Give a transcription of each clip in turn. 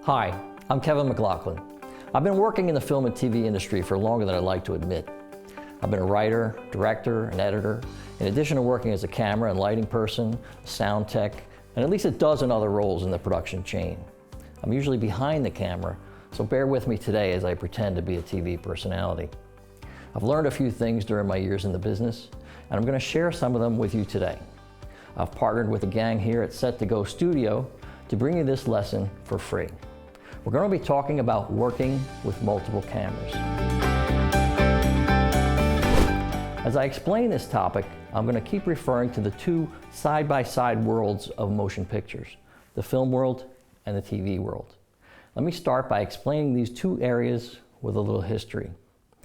Hi, I'm Kevin McLaughlin. I've been working in the film and TV industry for longer than I'd like to admit. I've been a writer, director, and editor, in addition to working as a camera and lighting person, sound tech, and at least a dozen other roles in the production chain. I'm usually behind the camera, so bear with me today as I pretend to be a TV personality. I've learned a few things during my years in the business, and I'm going to share some of them with you today. I've partnered with a gang here at Set to Go Studio to bring you this lesson for free. We're going to be talking about working with multiple cameras. As I explain this topic, I'm going to keep referring to the two side-by-side worlds of motion pictures, the film world and the TV world. Let me start by explaining these two areas with a little history.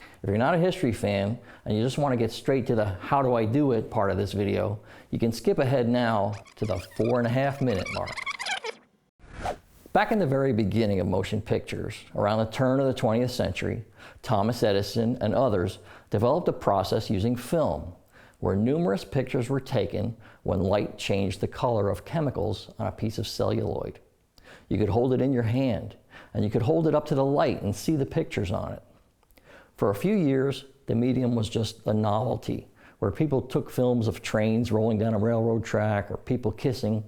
If you're not a history fan and you just want to get straight to the how do I do it part of this video, you can skip ahead now to the 4.5-minute mark. Back in the very beginning of motion pictures, around the turn of the 20th century, Thomas Edison and others developed a process using film, where numerous pictures were taken when light changed the color of chemicals on a piece of celluloid. You could hold it in your hand, and you could hold it up to the light and see the pictures on it. For a few years, the medium was just a novelty, where people took films of trains rolling down a railroad track or people kissing.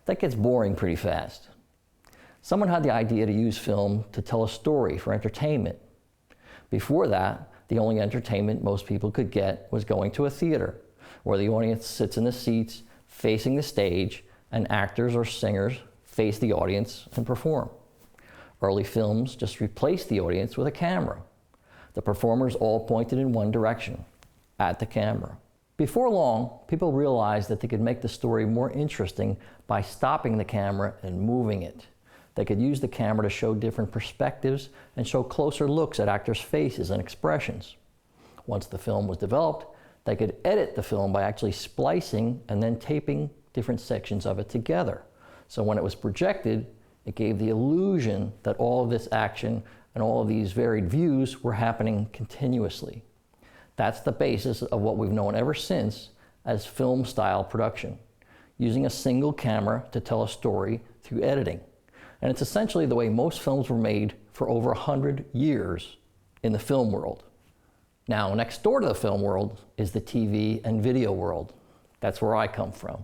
That gets boring pretty fast. Someone had the idea to use film to tell a story for entertainment. Before that, the only entertainment most people could get was going to a theater, where the audience sits in the seats facing the stage and actors or singers face the audience and perform. Early films just replaced the audience with a camera. The performers all pointed in one direction, at the camera. Before long, people realized that they could make the story more interesting by stopping the camera and moving it. They could use the camera to show different perspectives and show closer looks at actors' faces and expressions. Once the film was developed, they could edit the film by actually splicing and then taping different sections of it together. So when it was projected, it gave the illusion that all of this action and all of these varied views were happening continuously. That's the basis of what we've known ever since as film-style production, using a single camera to tell a story through editing. And it's essentially the way most films were made for over 100 years in the film world. Now, next door to the film world is the TV and video world. That's where I come from.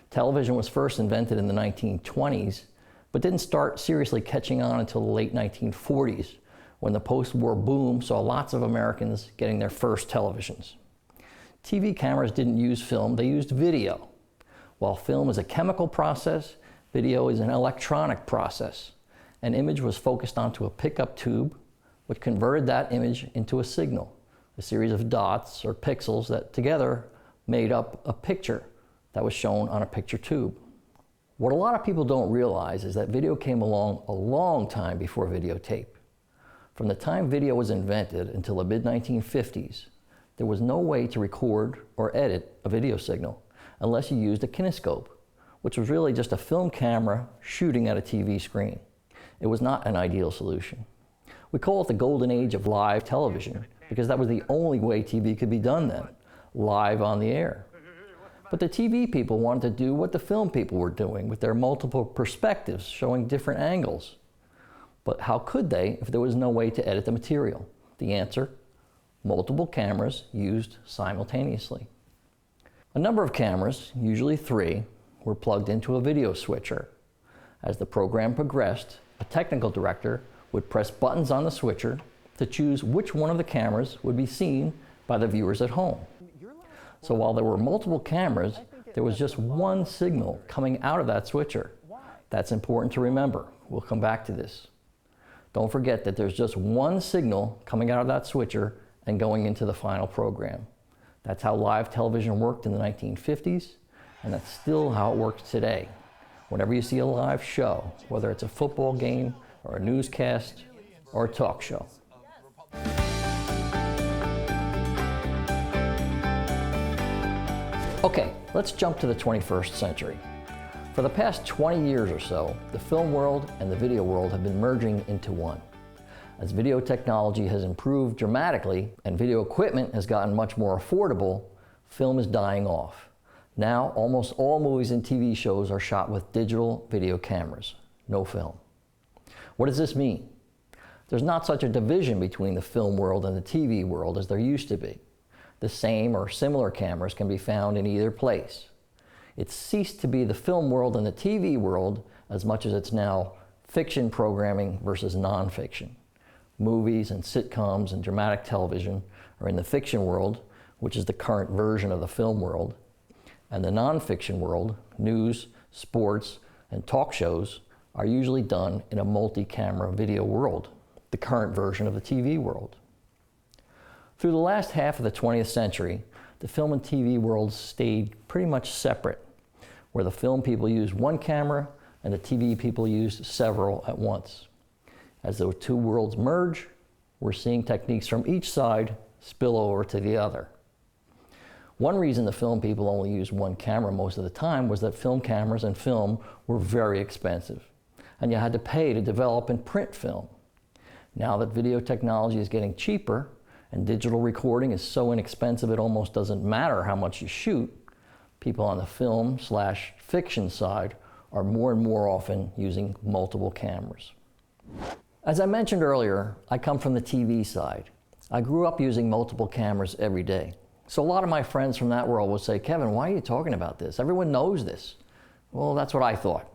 Television was first invented in the 1920s, but didn't start seriously catching on until the late 1940s, when the post-war boom saw lots of Americans getting their first televisions. TV cameras didn't use film, they used video. While film is a chemical process, video is an electronic process. An image was focused onto a pickup tube, which converted that image into a signal, a series of dots or pixels that together made up a picture that was shown on a picture tube. What a lot of people don't realize is that video came along a long time before videotape. From the time video was invented until the mid-1950s, there was no way to record or edit a video signal unless you used a kinescope, which was really just a film camera shooting at a TV screen. It was not an ideal solution. We call it the golden age of live television because that was the only way TV could be done then, live on the air. But the TV people wanted to do what the film people were doing with their multiple perspectives showing different angles. But how could they if there was no way to edit the material? The answer: multiple cameras used simultaneously. A number of cameras, usually 3, were plugged into a video switcher. As the program progressed, a technical director would press buttons on the switcher to choose which one of the cameras would be seen by the viewers at home. So while there were multiple cameras, there was just one signal coming out of that switcher. That's important to remember. We'll come back to this. Don't forget that there's just one signal coming out of that switcher and going into the final program. That's how live television worked in the 1950s. And that's still how it works today. Whenever you see a live show, whether it's a football game or a newscast or a talk show. Okay, let's jump to the 21st century. For the past 20 years or so, the film world and the video world have been merging into one. As video technology has improved dramatically and video equipment has gotten much more affordable, film is dying off. Now, almost all movies and TV shows are shot with digital video cameras, no film. What does this mean? There's not such a division between the film world and the TV world as there used to be. The same or similar cameras can be found in either place. It's ceased to be the film world and the TV world as much as it's now fiction programming versus nonfiction. Movies and sitcoms and dramatic television are in the fiction world, which is the current version of the film world, and the nonfiction world, news, sports, and talk shows, are usually done in a multi-camera video world, the current version of the TV world. Through the last half of the 20th century, the film and TV worlds stayed pretty much separate, where the film people used one camera and the TV people used several at once. As the two worlds merge, we're seeing techniques from each side spill over to the other. One reason the film people only used one camera most of the time was that film cameras and film were very expensive, and you had to pay to develop and print film. Now that video technology is getting cheaper and digital recording is so inexpensive it almost doesn't matter how much you shoot, people on the film/fiction side are more and more often using multiple cameras. As I mentioned earlier, I come from the TV side. I grew up using multiple cameras every day. So a lot of my friends from that world would say, "Kevin, why are you talking about this? Everyone knows this." Well, that's what I thought.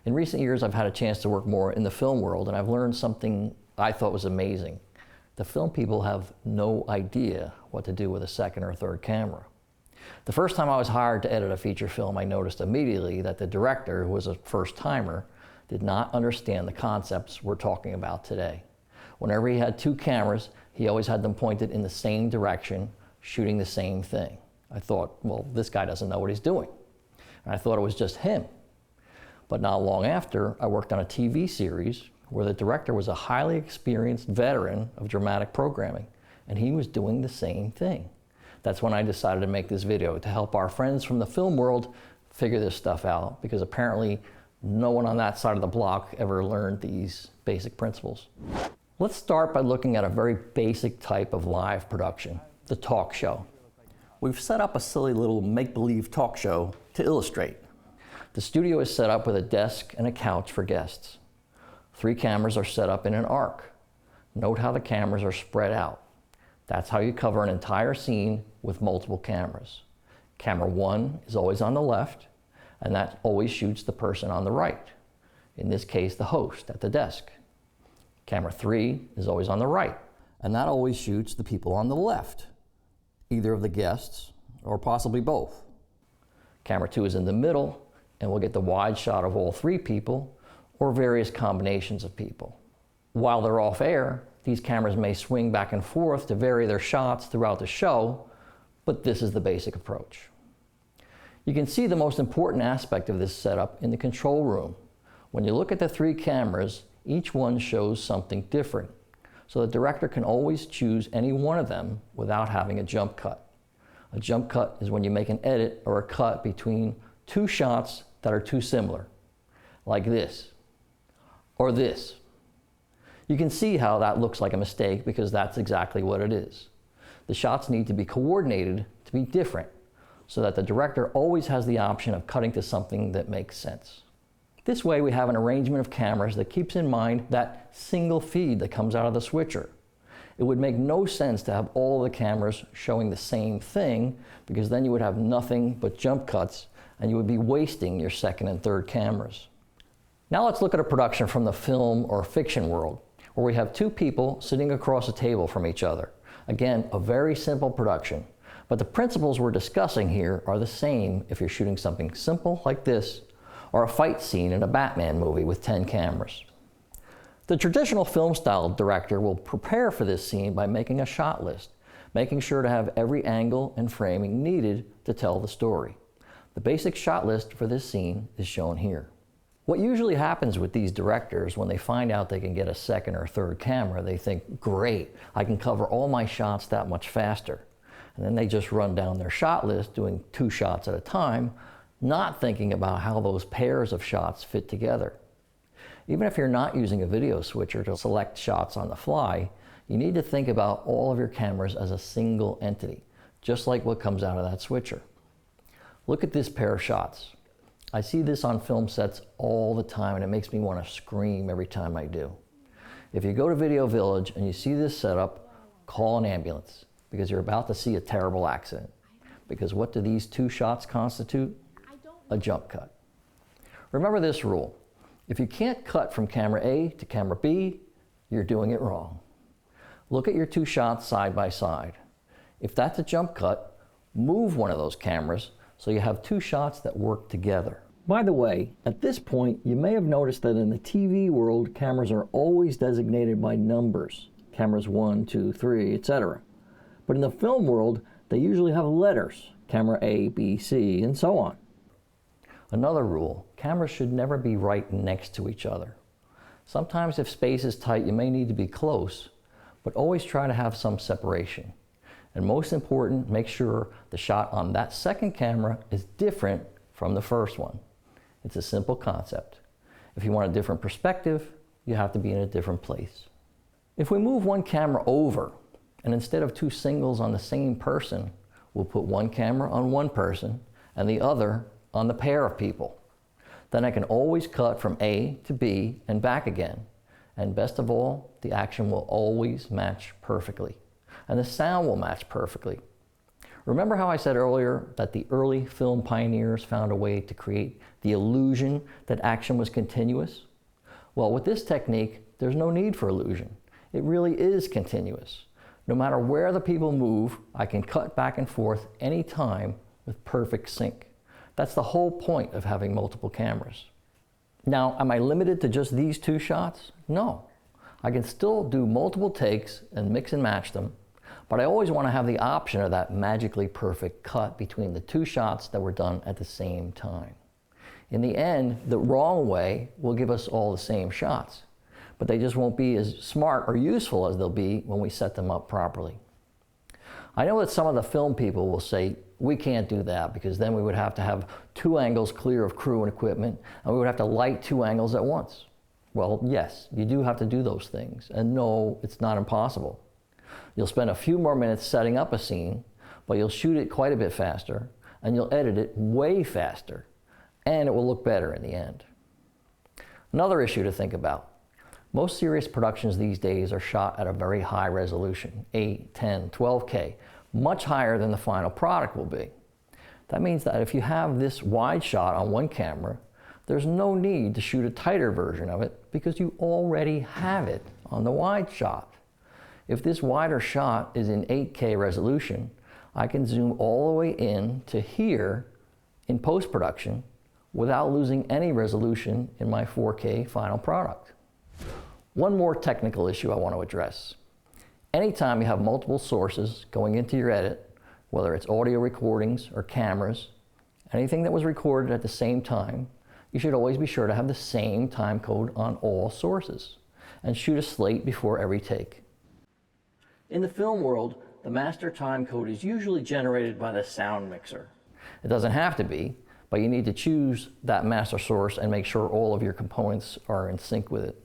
In recent years, I've had a chance to work more in the film world, and I've learned something I thought was amazing. The film people have no idea what to do with a second or third camera. The first time I was hired to edit a feature film, I noticed immediately that the director, who was a first-timer, did not understand the concepts we're talking about today. Whenever he had two cameras, he always had them pointed in the same direction, shooting the same thing. I thought, well, this guy doesn't know what he's doing. And I thought it was just him. But not long after, I worked on a TV series where the director was a highly experienced veteran of dramatic programming, and he was doing the same thing. That's when I decided to make this video to help our friends from the film world figure this stuff out, because apparently no one on that side of the block ever learned these basic principles. Let's start by looking at a very basic type of live production, the talk show. We've set up a silly little make-believe talk show to illustrate. The studio is set up with a desk and a couch for guests. 3 cameras are set up in an arc. Note how the cameras are spread out. That's how you cover an entire scene with multiple cameras. Camera 1 is always on the left, and that always shoots the person on the right. In this case, the host at the desk. Camera 3 is always on the right, and that always shoots the people on the left, either of the guests or possibly both. Camera 2 is in the middle, and we'll get the wide shot of all 3 people or various combinations of people. While they're off air, these cameras may swing back and forth to vary their shots throughout the show, but this is the basic approach. You can see the most important aspect of this setup in the control room. When you look at the 3 cameras, each one shows something different, so the director can always choose any one of them without having a jump cut. A jump cut is when you make an edit or a cut between 2 shots that are too similar, like this, or this. You can see how that looks like a mistake because that's exactly what it is. The shots need to be coordinated to be different so that the director always has the option of cutting to something that makes sense. This way we have an arrangement of cameras that keeps in mind that single feed that comes out of the switcher. It would make no sense to have all the cameras showing the same thing because then you would have nothing but jump cuts and you would be wasting your second and third cameras. Now let's look at a production from the film or fiction world, where we have 2 people sitting across a table from each other. Again, a very simple production, but the principles we're discussing here are the same if you're shooting something simple like this, or a fight scene in a Batman movie with 10 cameras. The traditional film style director will prepare for this scene by making a shot list, making sure to have every angle and framing needed to tell the story. The basic shot list for this scene is shown here. What usually happens with these directors when they find out they can get a second or third camera, they think, great, I can cover all my shots that much faster. And then they just run down their shot list doing 2 shots at a time, not thinking about how those pairs of shots fit together. Even if you're not using a video switcher to select shots on the fly, you need to think about all of your cameras as a single entity, just like what comes out of that switcher. Look at this pair of shots. I see this on film sets all the time, and it makes me want to scream every time I do. If you go to Video Village and you see this setup, call an ambulance, because you're about to see a terrible accident. Because what do these two shots constitute? A jump cut. Remember this rule. If you can't cut from camera A to camera B, you're doing it wrong. Look at your two shots side by side. If that's a jump cut, move one of those cameras so you have two shots that work together. By the way, at this point, you may have noticed that in the TV world, cameras are always designated by numbers. Cameras 1, 2, 3, etc. But in the film world, they usually have letters. Camera A, B, C, and so on. Another rule, cameras should never be right next to each other. Sometimes if space is tight, you may need to be close, but always try to have some separation. And most important, make sure the shot on that second camera is different from the first one. It's a simple concept. If you want a different perspective, you have to be in a different place. If we move one camera over, and instead of two singles on the same person, we'll put one camera on one person and the other on the pair of people. Then I can always cut from A to B and back again. And best of all, the action will always match perfectly. And the sound will match perfectly. Remember how I said earlier that the early film pioneers found a way to create the illusion that action was continuous? Well, with this technique, there's no need for illusion. It really is continuous. No matter where the people move, I can cut back and forth anytime with perfect sync. That's the whole point of having multiple cameras. Now, am I limited to just these two shots? No. I can still do multiple takes and mix and match them, but I always want to have the option of that magically perfect cut between the two shots that were done at the same time. In the end, the wrong way will give us all the same shots, but they just won't be as smart or useful as they'll be when we set them up properly. I know that some of the film people will say, we can't do that because then we would have to have two angles clear of crew and equipment, and we would have to light two angles at once. Well, yes, you do have to do those things, and no, it's not impossible. You'll spend a few more minutes setting up a scene, but you'll shoot it quite a bit faster, and you'll edit it way faster, and it will look better in the end. Another issue to think about. Most serious productions these days are shot at a very high resolution, 8, 10, 12K, much higher than the final product will be. That means that if you have this wide shot on one camera, there's no need to shoot a tighter version of it because you already have it on the wide shot. If this wider shot is in 8K resolution, I can zoom all the way in to here in post-production without losing any resolution in my 4K final product. One more technical issue I want to address. Anytime you have multiple sources going into your edit, whether it's audio recordings or cameras, anything that was recorded at the same time, you should always be sure to have the same time code on all sources and shoot a slate before every take. In the film world, the master time code is usually generated by the sound mixer. It doesn't have to be, but you need to choose that master source and make sure all of your components are in sync with it.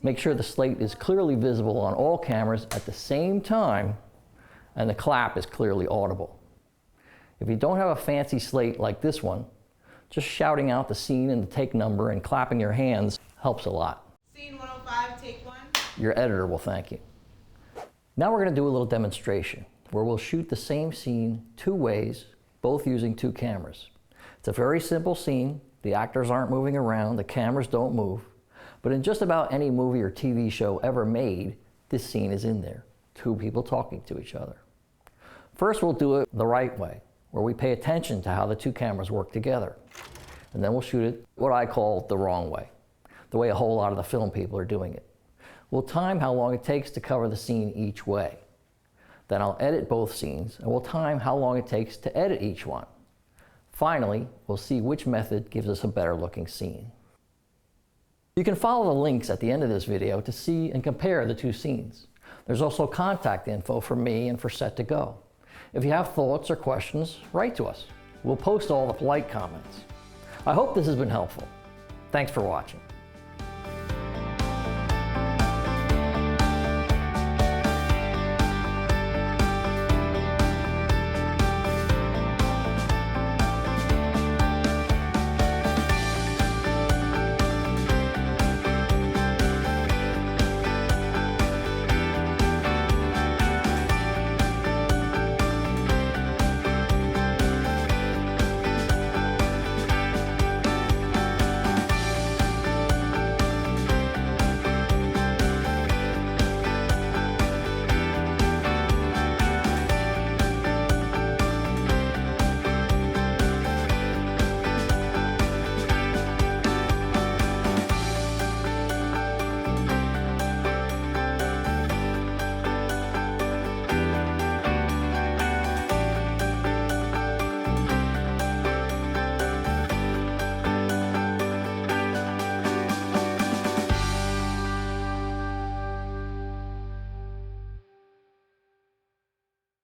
Make sure the slate is clearly visible on all cameras at the same time and the clap is clearly audible. If you don't have a fancy slate like this one, just shouting out the scene and the take number and clapping your hands helps a lot. Scene 105, take 1. Your editor will thank you. Now we're going to do a little demonstration where we'll shoot the same scene two ways, both using two cameras. It's a very simple scene. The actors aren't moving around, the cameras don't move. But in just about any movie or TV show ever made, this scene is in there. Two people talking to each other. First, we'll do it the right way, where we pay attention to how the two cameras work together. And then we'll shoot it what I call the wrong way, the way a whole lot of the film people are doing it. We'll time how long it takes to cover the scene each way. Then I'll edit both scenes, and we'll time how long it takes to edit each one. Finally, we'll see which method gives us a better looking scene. You can follow the links at the end of this video to see and compare the two scenes. There's also contact info for me and for Set to Go. If you have thoughts or questions, write to us. We'll post all the polite comments. I hope this has been helpful. Thanks for watching.